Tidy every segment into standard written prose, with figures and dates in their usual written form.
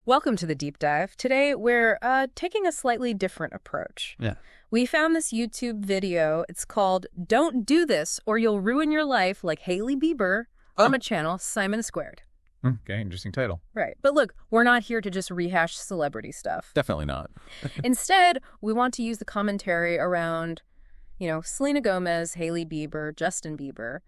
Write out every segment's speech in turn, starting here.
Welcome to the deep dive. Today, we're taking a slightly different approach. Yeah. We found this YouTube video. It's called Don't Do This or You'll Ruin Your Life Like Hailey Bieber from a channel, Simon Squared. Okay, interesting title. Right. But look, we're not here to just rehash celebrity stuff. Definitely not. Instead, we want to use the commentary around, Selena Gomez, Hailey Bieber, Justin Bieber.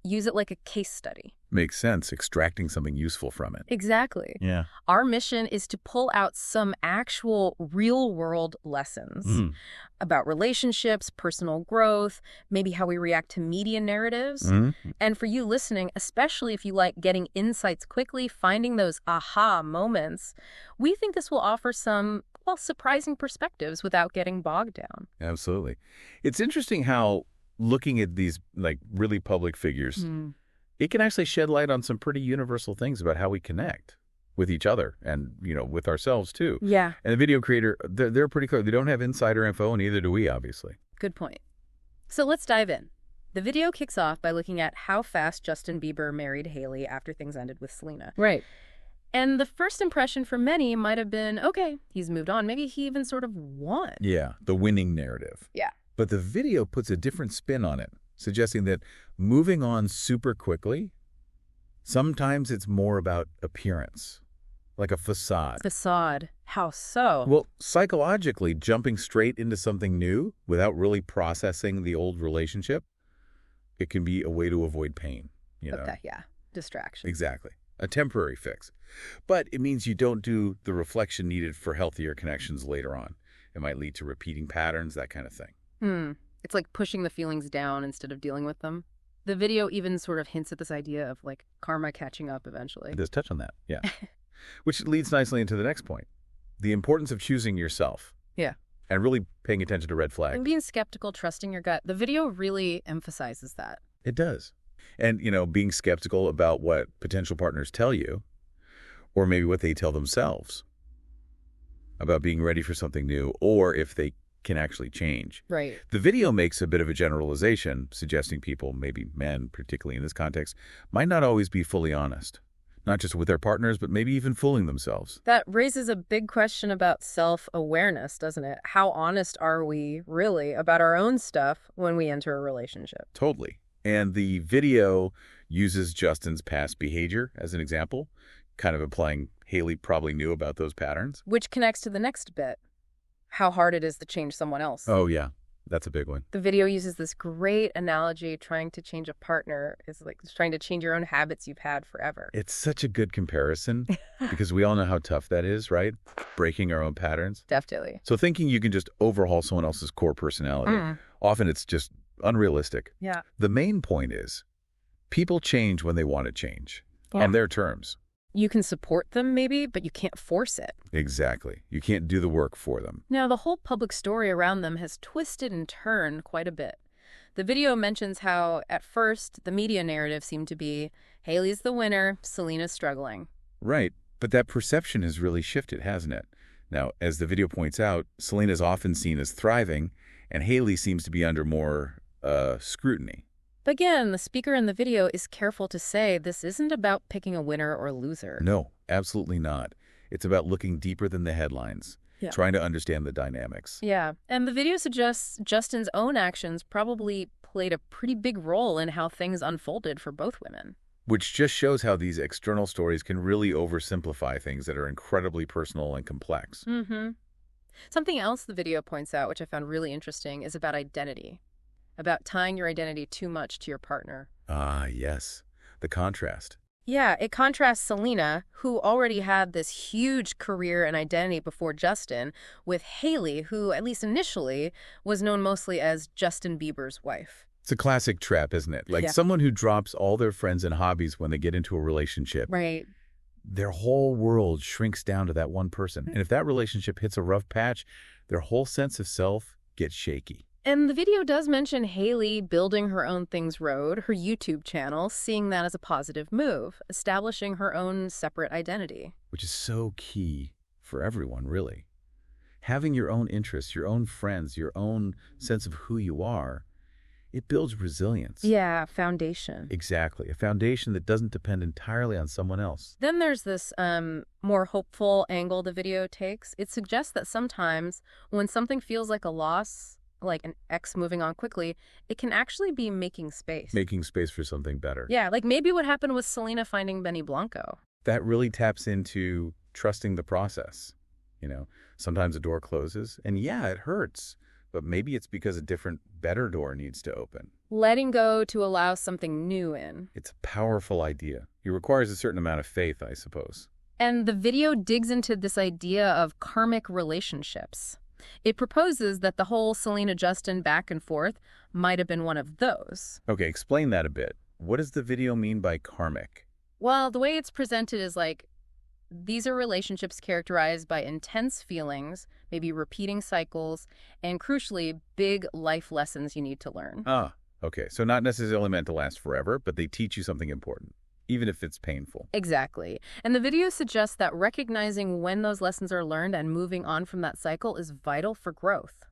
Use it like a case study. Makes sense, extracting something useful from it. Exactly. Yeah. Our mission is to pull out some actual real-world lessons about relationships, personal growth, maybe how we react to media narratives. And for you listening, especially if you like getting insights quickly, finding those aha moments, we think this will offer some, surprising perspectives without getting bogged down. Absolutely. It's interesting how looking at these really public figures, it can actually shed light on some pretty universal things about how we connect with each other and, with ourselves too. Yeah. And the video creator, they're pretty clear. They don't have insider info, and neither do we, obviously. Good point. So let's dive in. The video kicks off by looking at how fast Justin Bieber married Hailey after things ended with Selena. Right. And the first impression for many might have been, okay, he's moved on. Maybe he even sort of won. Yeah, the winning narrative. Yeah. But the video puts a different spin on it, suggesting that moving on super quickly, sometimes it's more about appearance, like a facade. Facade. How so? Well, psychologically, jumping straight into something new without really processing the old relationship, it can be a way to avoid pain, Okay, yeah. Distraction. Exactly. A temporary fix. But it means you don't do the reflection needed for healthier connections later on. It might lead to repeating patterns, that kind of thing. It's like pushing the feelings down instead of dealing with them. The video even sort of hints at this idea of karma catching up eventually. It does touch on that, yeah. Which leads nicely into the next point. The importance of choosing yourself. Yeah. And really paying attention to red flags. And being skeptical, trusting your gut. The video really emphasizes that. It does. And, being skeptical about what potential partners tell you, or maybe what they tell themselves about being ready for something new, or if they can actually change. Right. The video makes a bit of a generalization, suggesting people, maybe men particularly in this context, might not always be fully honest. Not just with their partners, but maybe even fooling themselves. That raises a big question about self-awareness, doesn't it? How honest are we really about our own stuff when we enter a relationship? Totally. And the video uses Justin's past behavior as an example, kind of implying Hailey probably knew about those patterns. Which connects to the next bit. How hard it is to change someone else. Oh, yeah. That's a big one. The video uses this great analogy. Trying to change a partner is like trying to change your own habits you've had forever. It's such a good comparison because we all know how tough that is, right? Breaking our own patterns. Definitely. So thinking you can just overhaul someone else's core personality, often it's just unrealistic. Yeah. The main point is people change when they want to change on their terms. You can support them maybe, but you can't force it. Exactly. You can't do the work for them. Now, the whole public story around them has twisted and turned quite a bit. The video mentions how, at first, the media narrative seemed to be, Hailey's the winner, Selena's struggling. Right. But that perception has really shifted, hasn't it? Now, as the video points out, Selena's often seen as thriving, and Hailey seems to be under more scrutiny. But again, the speaker in the video is careful to say this isn't about picking a winner or loser. No, absolutely not. It's about looking deeper than the headlines, trying to understand the dynamics. Yeah, and the video suggests Justin's own actions probably played a pretty big role in how things unfolded for both women. Which just shows how these external stories can really oversimplify things that are incredibly personal and complex. Something else the video points out, which I found really interesting, is about identity. About tying your identity too much to your partner. Ah, yes. The contrast. Yeah, it contrasts Selena, who already had this huge career and identity before Justin, with Hailey, who, at least initially, was known mostly as Justin Bieber's wife. It's a classic trap, isn't it? Like someone who drops all their friends and hobbies when they get into a relationship. Right. Their whole world shrinks down to that one person. And if that relationship hits a rough patch, their whole sense of self gets shaky. And the video does mention Hailey building her own Things Road, her YouTube channel, seeing that as a positive move, establishing her own separate identity. Which is so key for everyone, really. Having your own interests, your own friends, your own sense of who you are, It builds resilience. Yeah, foundation. Exactly. A foundation that doesn't depend entirely on someone else. Then there's this more hopeful angle the video takes. It suggests that sometimes when something feels like a loss, like an ex moving on quickly, it can actually be making space. Making space for something better. Yeah, like maybe what happened with Selena finding Benny Blanco. That really taps into trusting the process. Sometimes a door closes, and yeah, it hurts. But maybe it's because a different, better door needs to open. Letting go to allow something new in. It's a powerful idea. It requires a certain amount of faith, I suppose. And the video digs into this idea of karmic relationships. It proposes that the whole Selena-Justin back and forth might have been one of those. Okay, explain that a bit. What does the video mean by karmic? Well, the way it's presented is like, these are relationships characterized by intense feelings, maybe repeating cycles, and crucially, big life lessons you need to learn. Ah, okay. So not necessarily meant to last forever, but they teach you something important, even if it's painful. Exactly. And the video suggests that recognizing when those lessons are learned and moving on from that cycle is vital for growth.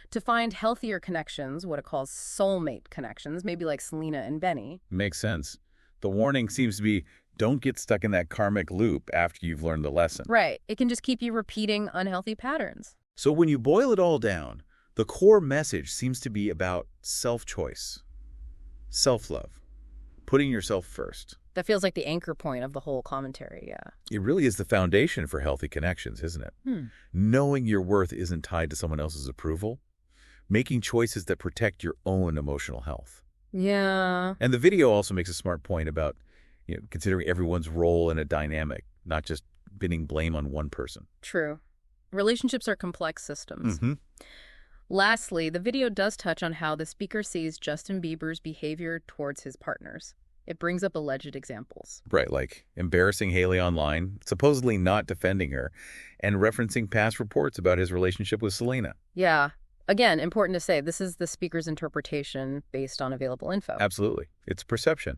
To find healthier connections, what it calls soulmate connections, maybe like Selena and Benny. Makes sense. The warning seems to be, don't get stuck in that karmic loop after you've learned the lesson. Right. It can just keep you repeating unhealthy patterns. So when you boil it all down, the core message seems to be about self-choice, self-love, putting yourself first. That feels like the anchor point of the whole commentary, yeah. It really is the foundation for healthy connections, isn't it? Knowing your worth isn't tied to someone else's approval, making choices that protect your own emotional health. Yeah. And the video also makes a smart point about considering everyone's role in a dynamic, not just pinning blame on one person. True. Relationships are complex systems. Lastly, the video does touch on how the speaker sees Justin Bieber's behavior towards his partners. It brings up alleged examples. Right, like embarrassing Hailey online, supposedly not defending her, and referencing past reports about his relationship with Selena. Yeah. Again, important to say, this is the speaker's interpretation based on available info. Absolutely. It's perception.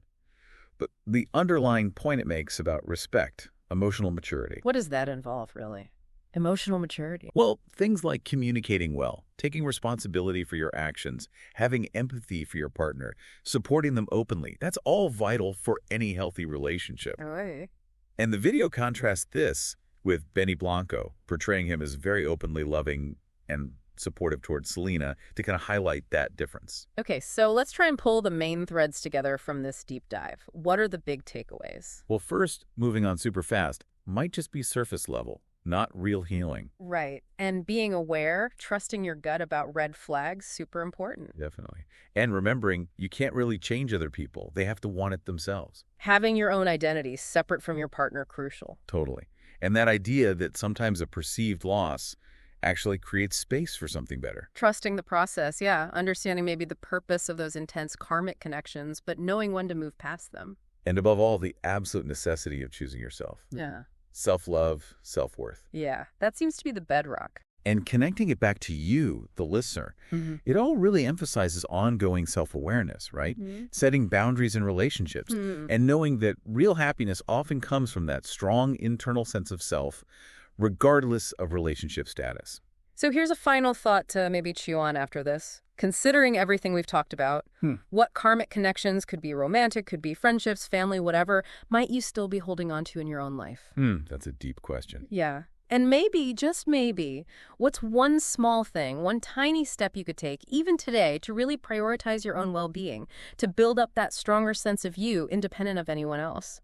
But the underlying point it makes about respect, emotional maturity. What does that involve, really? Emotional maturity. Well, things like communicating well, taking responsibility for your actions, having empathy for your partner, supporting them openly. That's all vital for any healthy relationship. Right. And the video contrasts this with Benny Blanco, portraying him as very openly loving and supportive towards Selena to kind of highlight that difference. Okay, so let's try and pull the main threads together from this deep dive. What are the big takeaways? Well, first, moving on super fast, might just be surface level, not real healing. Right. And being aware, trusting your gut about red flags, super important. Definitely. And remembering you can't really change other people. They have to want it themselves. Having your own identity separate from your partner, crucial. Totally. And that idea that sometimes a perceived loss actually creates space for something better. Trusting the process, yeah. Understanding maybe the purpose of those intense karmic connections, but knowing when to move past them. And above all, the absolute necessity of choosing yourself. Yeah. Self-love, self-worth. Yeah, that seems to be the bedrock. And connecting it back to you, the listener, it all really emphasizes ongoing self-awareness, right? Setting boundaries in relationships and knowing that real happiness often comes from that strong internal sense of self, regardless of relationship status. So here's a final thought to maybe chew on after this. Considering everything we've talked about, what karmic connections, could be romantic, could be friendships, family, whatever, might you still be holding on to in your own life? That's a deep question. Yeah. And maybe, just maybe, what's one small thing, one tiny step you could take, even today, to really prioritize your own well-being, to build up that stronger sense of you, independent of anyone else?